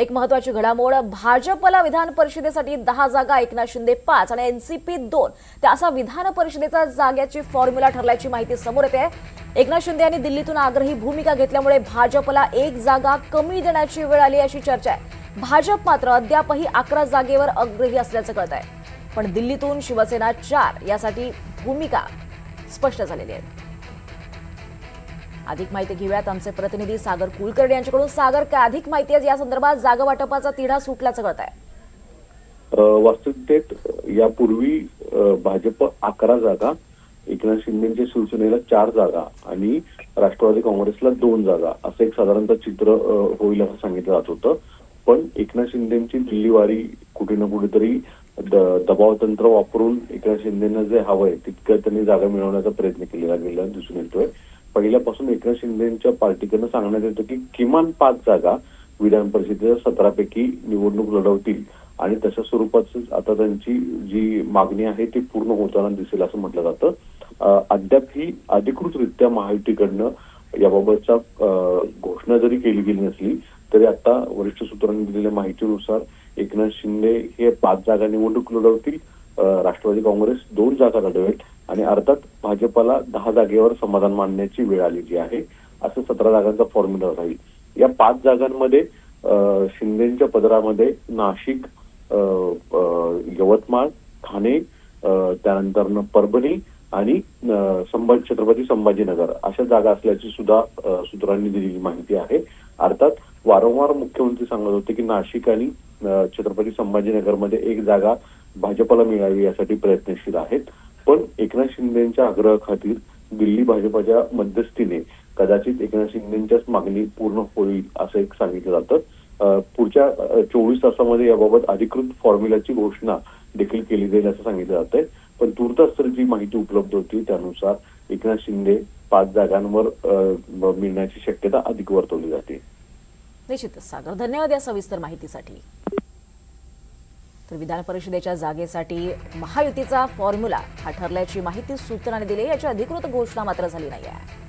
एक महत्त्वाची घडामोड, भाजपला विधान परिषदेसाठी 10 जागा, एकनाथ शिंदे 5 आणि एनसीपी 2 त्या असा विधान परिषदेचा जागेची फॉर्म्युला ठरल्याची माहिती समोर येते. एकनाथ शिंदे यांनी दिल्लीतून आग्रही भूमिका घेतल्यामुळे भाजपला एक जागा कमी देण्याची वेळ आली अशी चर्चा आहे. भाजप मात्र अद्यापही 11 जागेवर आग्रही असल्याचं कळत आहे. पण दिल्लीतून शिवसेना 4 यासाठी भूमिका स्पष्ट झालेली आहे. अधिक माहिती घेऊयात आमचे प्रतिनिधी सागर कुलकर्णी यांच्याकडून. सागर, काय अधिक माहिती आहे या संदर्भात? जागा वाटपाचा तिढा सुटल्याचं कळत आहे. वास्तविकतेत यापूर्वी भाजप 11 जागा, एकनाथ शिंदेच्या शिवसेनेला 4 जागा आणि राष्ट्रवादी काँग्रेसला 2 जागा असं एक साधारणतः चित्र होईल असं सांगितलं जात होतं. पण एकनाथ शिंदेची दिल्लीवारी कुठे ना कुठेतरी दबाव तंत्र वापरून एकनाथ शिंदेना जे हवंय तितकं त्यांनी जागा मिळवण्याचा प्रयत्न केलेला गेला दिसून येतोय. पहिल्यापासून एकनाथ शिंदेच्या पार्टीकडनं सांगण्यात येतं की किमान 5 जागा विधान परिषदेच्या 17 पैकी निवडणूक लढवतील आणि तशा स्वरूपाच आता त्यांची जी मागणी आहे ती पूर्ण होताना दिसेल असं म्हटलं जातं. अद्याप ही अधिकृतरित्या महायुतीकडनं याबाबतचा घोषणा जरी केली गेली नसली तरी आता वरिष्ठ सूत्रांनी दिलेल्या माहितीनुसार एकनाथ शिंदे हे 5 जागा निवडणूक लढवतील, राष्ट्रवादी काँग्रेस 2 जागा लढवेल आणि अर्थात भाजपला 10 जागेवर समाधान मानण्याची वेळ आलेली आहे. असं 17 जागांचा फॉर्म्युला राहील. या 5 जागांमध्ये शिंदेच्या पदरामध्ये नाशिक, यवतमाळ, ठाणे, त्यानंतर परभणी आणि छत्रपती संभाजीनगर अशा जागा असल्याची सुद्धा सूत्रांनी दिलेली माहिती आहे. अर्थात वारंवार मुख्यमंत्री सांगत होते की नाशिक आणि छत्रपती संभाजीनगरमध्ये एक जागा भाजपला मिळावी यासाठी प्रयत्नशील आहेत. पण एकनाथ शिंदेच्या आग्रहाखातीर दिल्ली भाजपच्या मध्यस्थीने कदाचित एकनाथ शिंदेच्याच मागणी पूर्ण होईल असं एक सांगितलं जातं. पुढच्या 24 तासामध्ये याबाबत अधिकृत फॉर्म्युलाची घोषणा देखील केली जाईल असं सांगितलं जातंय. पण तूर्तास तर जी माहिती उपलब्ध होती त्यानुसार एकनाथ शिंदे 5 जागांवर मिळण्याची शक्यता अधिक वर्तवली जाते. निश्चितच सागर, धन्यवाद या सविस्तर माहितीसाठी. तर विधान परिषदेच्या जागेसाठी महायुतीचा फॉर्म्युला हा ठरल्याची माहिती सूत्रांनी दिली. याची अधिकृत घोषणा मात्र झाली नाही आहे.